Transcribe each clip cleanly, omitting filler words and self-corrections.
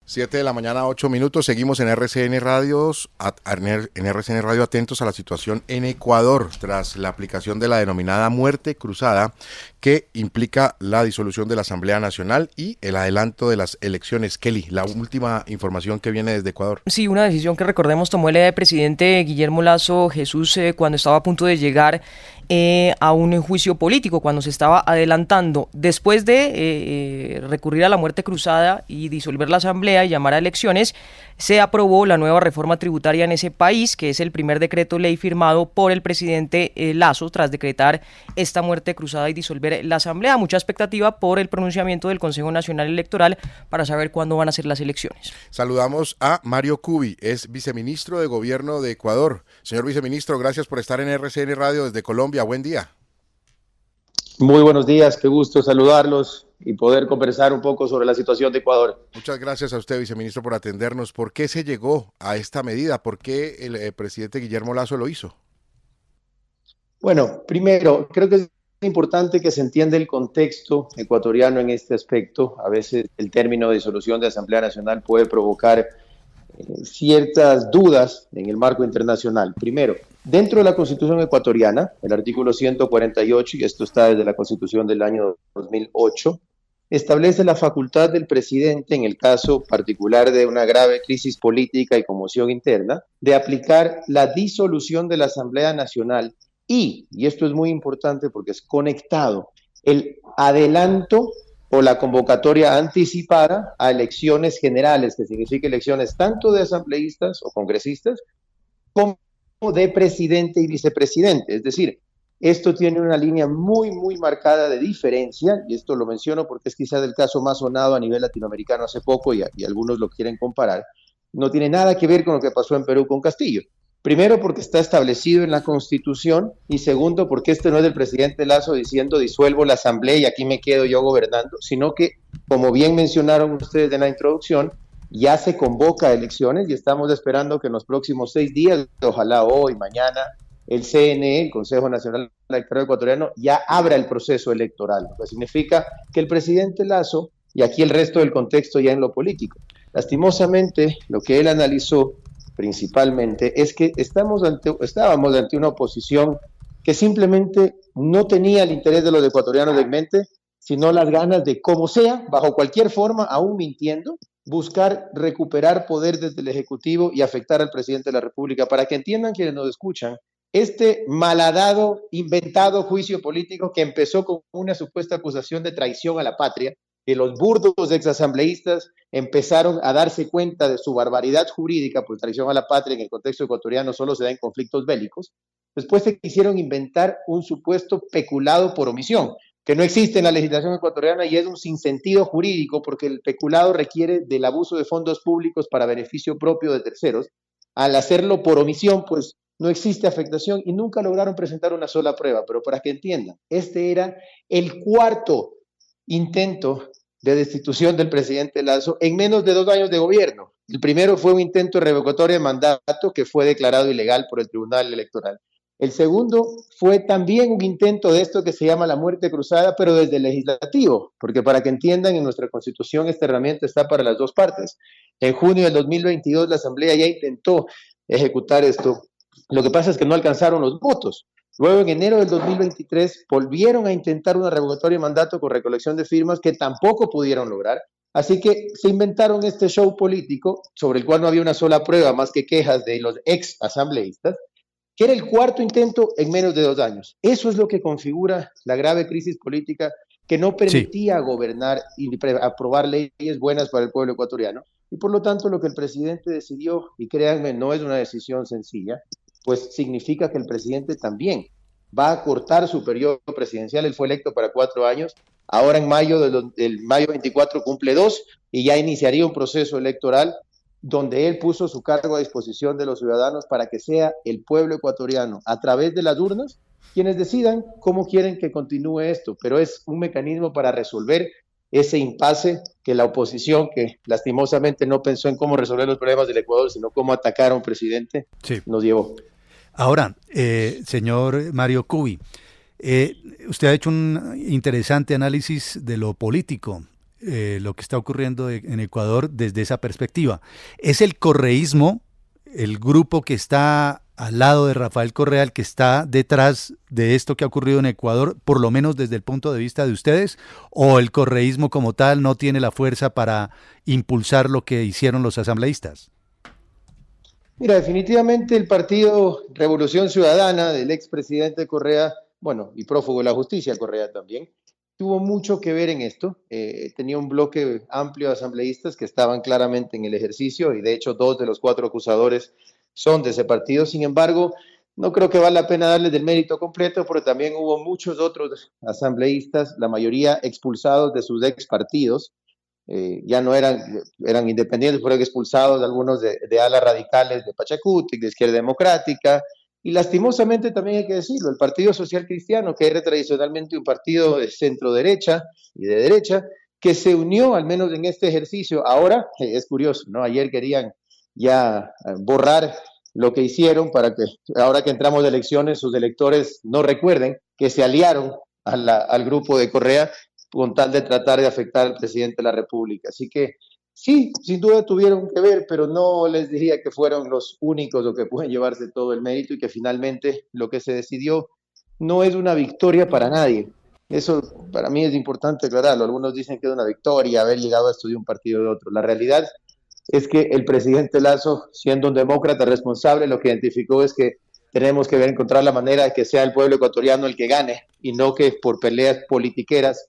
7 de la mañana, 8 minutos. Seguimos en RCN Radios, en RCN Radio atentos a la situación en Ecuador tras la aplicación de la denominada muerte cruzada, que implica la disolución de la Asamblea Nacional y el adelanto de las elecciones. Kelly, la última información que viene desde Ecuador. Sí, una decisión que recordemos tomó el presidente Guillermo Lasso Jesús cuando estaba a punto de llegar a un juicio político, cuando se estaba adelantando. Después de recurrir a la muerte cruzada y disolver la asamblea y llamar a elecciones, se aprobó la nueva reforma tributaria en ese país, que es el primer decreto ley firmado por el presidente Lasso tras decretar esta muerte cruzada y disolver la asamblea. Mucha expectativa por el pronunciamiento del Consejo Nacional Electoral para saber cuándo van a ser las elecciones. Saludamos a Mario Cubi, es viceministro de Gobierno de Ecuador. Señor viceministro, gracias por estar en RCN Radio desde Colombia. Buen día. Muy buenos días, qué gusto saludarlos y poder conversar un poco sobre la situación de Ecuador. Muchas gracias a usted, viceministro, por atendernos. ¿Por qué se llegó a esta medida? ¿Por qué el presidente Guillermo Lasso lo hizo? Bueno, primero, creo que es importante que se entienda el contexto ecuatoriano en este aspecto. A veces el término de disolución de Asamblea Nacional puede provocar ciertas dudas en el marco internacional. Primero, dentro de la Constitución ecuatoriana, el artículo 148, y esto está desde la Constitución del año 2008, establece la facultad del presidente, en el caso particular de una grave crisis política y conmoción interna, de aplicar la disolución de la Asamblea Nacional y esto es muy importante porque es conectado, el adelanto o la convocatoria anticipada a elecciones generales, que significa elecciones tanto de asambleístas o congresistas como de presidente y vicepresidente. Es decir, esto tiene una línea muy, muy marcada de diferencia, y esto lo menciono porque es quizás el caso más sonado a nivel latinoamericano hace poco y algunos lo quieren comparar. No tiene nada que ver con lo que pasó en Perú con Castillo. Primero, porque está establecido en la Constitución, y segundo, porque este no es del presidente Lasso diciendo disuelvo la asamblea y aquí me quedo yo gobernando, sino que, como bien mencionaron ustedes en la introducción, ya se convoca a elecciones y estamos esperando que en los próximos 6 días, ojalá hoy, mañana, el CNE, el Consejo Nacional Electoral Ecuatoriano, ya abra el proceso electoral, lo que significa que el presidente Lasso, y aquí el resto del contexto ya en lo político, lastimosamente, lo que él analizó principalmente es que estábamos ante una oposición que simplemente no tenía el interés de los ecuatorianos en mente, sino las ganas de, como sea, bajo cualquier forma, aún mintiendo, buscar recuperar poder desde el Ejecutivo y afectar al presidente de la República. Para que entiendan quienes nos escuchan, este malhadado, inventado juicio político que empezó con una supuesta acusación de traición a la patria, que los burdos exasambleístas empezaron a darse cuenta de su barbaridad jurídica, pues traición a la patria en el contexto ecuatoriano solo se da en conflictos bélicos. Después se quisieron inventar un supuesto peculado por omisión, que no existe en la legislación ecuatoriana y es un sinsentido jurídico porque el peculado requiere del abuso de fondos públicos para beneficio propio de terceros. Al hacerlo por omisión, pues no existe afectación y nunca lograron presentar una sola prueba. Pero para que entiendan, este era el cuarto intento de destitución del presidente Lasso en menos de 2 años de gobierno. El primero fue un intento revocatorio de mandato que fue declarado ilegal por el Tribunal Electoral. El segundo fue también un intento de esto que se llama la muerte cruzada, pero desde el legislativo, porque para que entiendan, en nuestra Constitución esta herramienta está para las dos partes. En junio del 2022 la Asamblea ya intentó ejecutar esto. Lo que pasa es que no alcanzaron los votos. Luego, en enero del 2023, volvieron a intentar una revocatoria de mandato con recolección de firmas que tampoco pudieron lograr. Así que se inventaron este show político sobre el cual no había una sola prueba más que quejas de los ex asambleístas, que era el cuarto intento en menos de 2 años. Eso es lo que configura la grave crisis política que no permitía gobernar y aprobar leyes buenas para el pueblo ecuatoriano. Y por lo tanto, lo que el presidente decidió, y créanme, no es una decisión sencilla, pues significa que el presidente también va a cortar su periodo presidencial. Él fue electo para 4 años, ahora en mayo del mayo 24 cumple 2 y ya iniciaría un proceso electoral donde él puso su cargo a disposición de los ciudadanos para que sea el pueblo ecuatoriano, a través de las urnas, quienes decidan cómo quieren que continúe esto, pero es un mecanismo para resolver ese impasse que la oposición, que lastimosamente no pensó en cómo resolver los problemas del Ecuador, sino cómo atacar a un presidente, nos llevó. Ahora, señor Mario Cubi, usted ha hecho un interesante análisis de lo político. lo que está ocurriendo en Ecuador desde esa perspectiva. ¿Es el correísmo, el grupo que está al lado de Rafael Correa, el que está detrás de esto que ha ocurrido en Ecuador, por lo menos desde el punto de vista de ustedes, o el correísmo como tal no tiene la fuerza para impulsar lo que hicieron los asambleístas? Mira, definitivamente el partido Revolución Ciudadana del expresidente Correa, bueno, y prófugo de la justicia Correa también, tuvo mucho que ver en esto. Tenía un bloque amplio de asambleístas que estaban claramente en el ejercicio y de hecho 2 de los 4 acusadores son de ese partido. Sin embargo, no creo que vale la pena darles el mérito completo, porque también hubo muchos otros asambleístas, la mayoría expulsados de sus ex partidos. Ya no eran independientes, fueron expulsados algunos de alas radicales de Pachacutic, de Izquierda Democrática, y lastimosamente también hay que decirlo, el Partido Social Cristiano, que era tradicionalmente un partido de centro derecha y de derecha, que se unió al menos en este ejercicio. Ahora, es curioso, ¿no? Ayer querían ya borrar lo que hicieron para que ahora que entramos de elecciones sus electores no recuerden que se aliaron al grupo de Correa con tal de tratar de afectar al presidente de la República. Así que sí, sin duda tuvieron que ver, pero no les diría que fueron los únicos o que pueden llevarse todo el mérito, y que finalmente lo que se decidió no es una victoria para nadie. Eso para mí es importante aclararlo. Algunos dicen que es una victoria haber llegado a esto de un partido o de otro. La realidad es que el presidente Lasso, siendo un demócrata responsable, lo que identificó es que tenemos que encontrar la manera de que sea el pueblo ecuatoriano el que gane, y no que por peleas politiqueras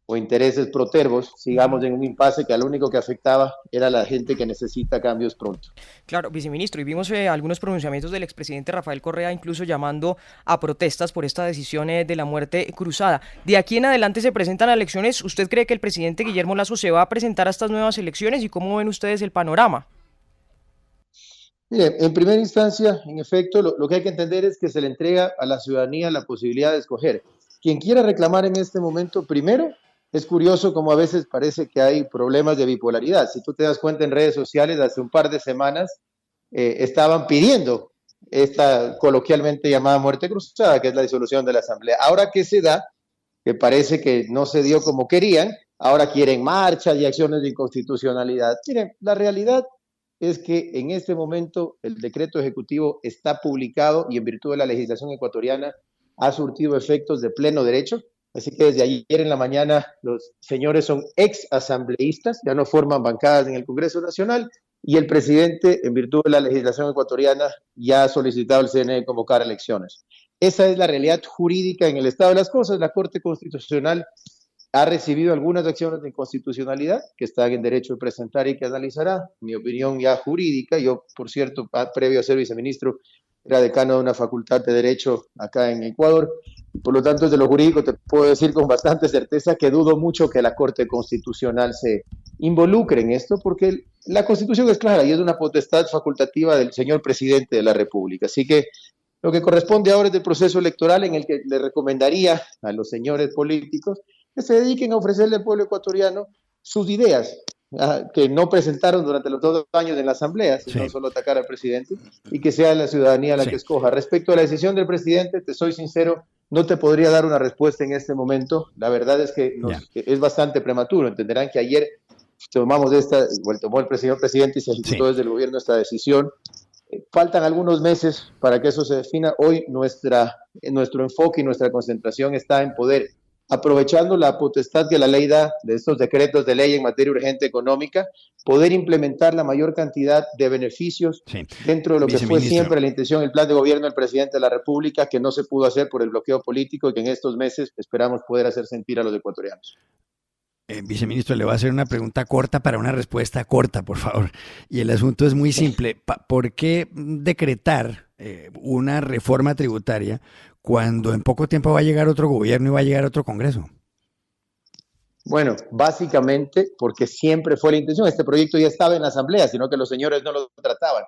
o intereses protervos sigamos en un impasse que lo único que afectaba era a la gente que necesita cambios pronto. Claro, viceministro, y vimos algunos pronunciamientos del expresidente Rafael Correa incluso llamando a protestas por esta decisión de la muerte cruzada. De aquí en adelante se presentan elecciones. ¿Usted cree que el presidente Guillermo Lasso se va a presentar a estas nuevas elecciones y cómo ven ustedes el panorama? Mire, en primera instancia, en efecto, lo que hay que entender es que se le entrega a la ciudadanía la posibilidad de escoger. Quien quiera reclamar en este momento, primero, es curioso como a veces parece que hay problemas de bipolaridad. Si tú te das cuenta en redes sociales, hace un par de semanas estaban pidiendo esta coloquialmente llamada muerte cruzada, que es la disolución de la Asamblea. Ahora que se da, que parece que no se dio como querían, ahora quieren marchas y acciones de inconstitucionalidad. Miren, la realidad es que en este momento el decreto ejecutivo está publicado y en virtud de la legislación ecuatoriana ha surtido efectos de pleno derecho. Así que desde ayer en la mañana los señores son ex asambleístas, ya no forman bancadas en el Congreso Nacional, y el presidente, en virtud de la legislación ecuatoriana, ya ha solicitado al CNE convocar elecciones. Esa es la realidad jurídica en el estado de las cosas. La Corte Constitucional ha recibido algunas acciones de inconstitucionalidad que están en derecho de presentar y que analizará. Mi opinión ya jurídica, yo, por cierto, previo a ser viceministro, era decano de una facultad de Derecho acá en Ecuador. Por lo tanto, desde lo jurídico te puedo decir con bastante certeza que dudo mucho que la Corte Constitucional se involucre en esto, porque la Constitución es clara y es una potestad facultativa del señor presidente de la República. Así que lo que corresponde ahora es el proceso electoral, en el que le recomendaría a los señores políticos que se dediquen a ofrecerle al pueblo ecuatoriano sus ideas, que no presentaron durante los 2 años en la Asamblea, sino Sí. solo atacar al presidente, y que sea la ciudadanía la Sí. que escoja. Respecto a la decisión del presidente, te soy sincero, no te podría dar una respuesta en este momento. La verdad es que es bastante prematuro. Entenderán que ayer tomó el señor presidente y se ejecutó desde el gobierno esta decisión. Faltan algunos meses para que eso se defina. Hoy nuestro enfoque y nuestra concentración está en poder, aprovechando la potestad que la ley da de estos decretos de ley en materia urgente económica, poder implementar la mayor cantidad de beneficios dentro de lo que fue siempre la intención, el plan de gobierno del presidente de la República, que no se pudo hacer por el bloqueo político y que en estos meses esperamos poder hacer sentir a los ecuatorianos. Viceministro, le voy a hacer una pregunta corta para una respuesta corta, por favor. Y el asunto es muy simple. ¿Por qué decretar una reforma tributaria cuando en poco tiempo va a llegar otro gobierno y va a llegar otro Congreso? Bueno, básicamente porque siempre fue la intención. Este proyecto ya estaba en la Asamblea, sino que los señores no lo trataban.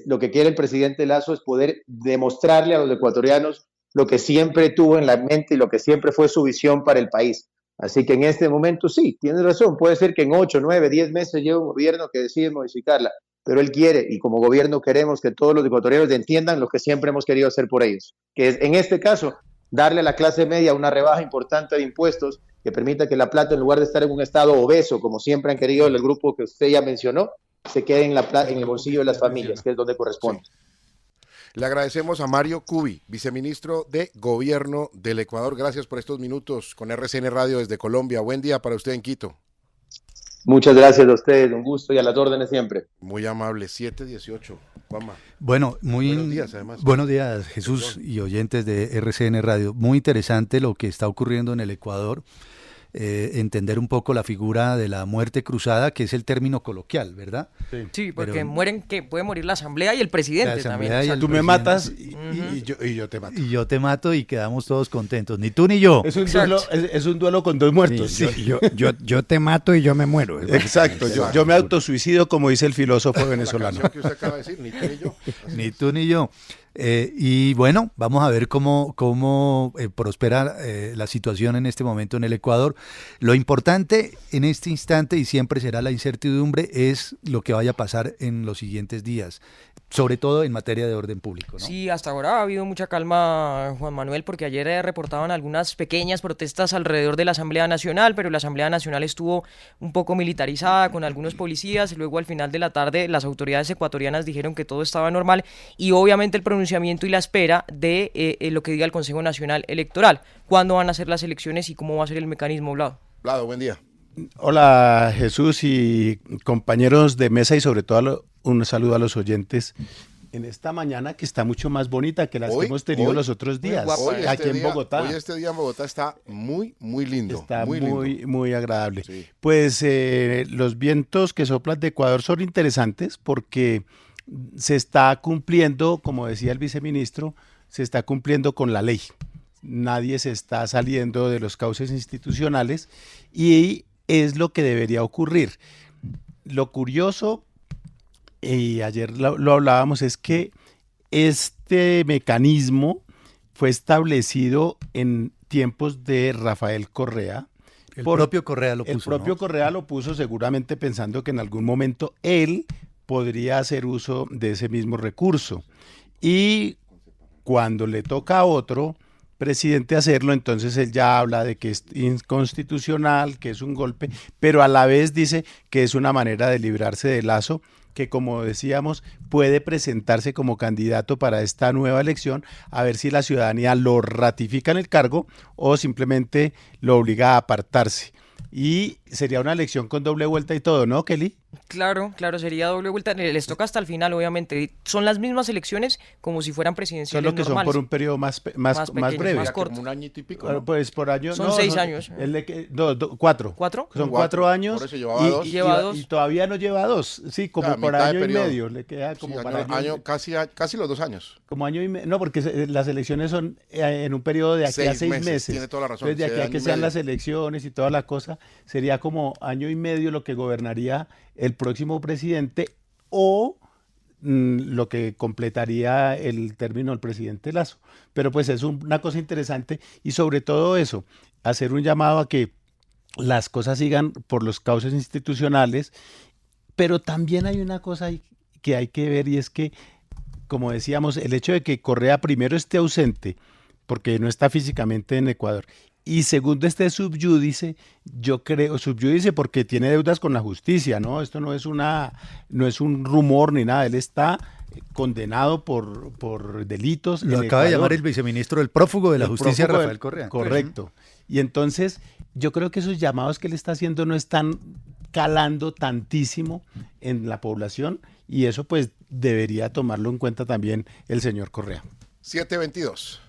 Lo que quiere el presidente Lasso es poder demostrarle a los ecuatorianos lo que siempre tuvo en la mente y lo que siempre fue su visión para el país. Así que en este momento sí, tienes razón, puede ser que en 8, 9, 10 meses llegue un gobierno que decide modificarla, pero él quiere, y como gobierno queremos que todos los ecuatorianos entiendan lo que siempre hemos querido hacer por ellos, que es, en este caso, darle a la clase media una rebaja importante de impuestos que permita que la plata, en lugar de estar en un estado obeso, como siempre han querido el grupo que usted ya mencionó, se quede en el bolsillo de las familias, que es donde corresponde. Sí. Le agradecemos a Mario Cubi, viceministro de Gobierno del Ecuador. Gracias por estos minutos con RCN Radio desde Colombia. Buen día para usted en Quito. Muchas gracias a ustedes, un gusto y a las órdenes siempre. Muy amable, 7:18. Juanma. Bueno, buenos días, además. Buenos días, Jesús y oyentes de RCN Radio. Muy interesante lo que está ocurriendo en el Ecuador. Entender un poco la figura de la muerte cruzada, que es el término coloquial, ¿verdad? Sí, porque mueren, que puede morir la asamblea y el presidente también. Tú me matas y yo te mato. Y yo te mato y quedamos todos contentos, ni tú ni yo. Es un duelo con dos muertos. Sí, yo te mato y yo me muero. Exacto, yo me autosuicido, como dice el filósofo venezolano. La que usted acaba de decir, ni tú ni yo. Ni tú ni yo. Y bueno, vamos a ver cómo prospera la situación en este momento en el Ecuador. Lo importante en este instante, y siempre será la incertidumbre, es lo que vaya a pasar en los siguientes días, sobre todo en materia de orden público, ¿no? Sí, hasta ahora ha habido mucha calma, Juan Manuel, porque ayer reportaban algunas pequeñas protestas alrededor de la Asamblea Nacional, pero la Asamblea Nacional estuvo un poco militarizada con algunos policías. Luego, al final de la tarde, las autoridades ecuatorianas dijeron que todo estaba normal y obviamente el pronunciamiento y la espera de lo que diga el Consejo Nacional Electoral. ¿Cuándo van a ser las elecciones y cómo va a ser el mecanismo, Vlado? Vlado, buen día. Hola, Jesús y compañeros de mesa, y sobre todo un saludo a los oyentes en esta mañana, que está mucho más bonita que las que hemos tenido los otros días aquí en Bogotá. Hoy este día en Bogotá está muy lindo. Está lindo. muy agradable. Sí. Pues los vientos que soplan de Ecuador son interesantes porque se está cumpliendo, como decía el viceministro, se está cumpliendo con la ley. Nadie se está saliendo de los cauces institucionales y es lo que debería ocurrir. Lo curioso, y ayer lo hablábamos, es que este mecanismo fue establecido en tiempos de Rafael Correa. El propio Correa lo puso. El propio Correa lo puso seguramente pensando que en algún momento él podría hacer uso de ese mismo recurso. Y cuando le toca a otro presidente hacerlo, entonces él ya habla de que es inconstitucional, que es un golpe, pero a la vez dice que es una manera de librarse de Lazo, que, como decíamos, puede presentarse como candidato para esta nueva elección, a ver si la ciudadanía lo ratifica en el cargo o simplemente lo obliga a apartarse. Y sería una elección con doble vuelta y todo, ¿no, Kelly? Claro, sería doble vuelta. Les toca hasta el final, obviamente. Son las mismas elecciones como si fueran presidenciales normales. Solo que normales. son por un periodo más breve. Más corto. Como un añito y pico, ¿no? Pues por año. Son 6 años. Cuatro. ¿4? Son 4 años. Por eso llevaba 2. Y todavía no lleva 2. Sí, como por año y medio. Le queda como para casi los 2 años. Como año y medio. No, porque las elecciones son en un periodo de aquí a 6 meses. Tiene toda la razón. Entonces, de aquí a que sean las elecciones y toda la cosa, sería como año y medio lo que gobernaría el próximo presidente o lo que completaría el término del presidente Lazo. Pero pues es una cosa interesante y sobre todo eso, hacer un llamado a que las cosas sigan por los cauces institucionales, pero también hay una cosa que hay que ver, y es que, como decíamos, el hecho de que Correa primero esté ausente, porque no está físicamente en Ecuador, y segundo esté subyúdice, yo creo, subyúdice porque tiene deudas con la justicia, ¿no? Esto no es un rumor ni nada, él está condenado por delitos. Lo acaba de llamar el viceministro del prófugo de la justicia, Rafael Correa. Correcto. Y entonces yo creo que esos llamados que él está haciendo no están calando tantísimo en la población, y eso pues debería tomarlo en cuenta también el señor Correa. 7:22.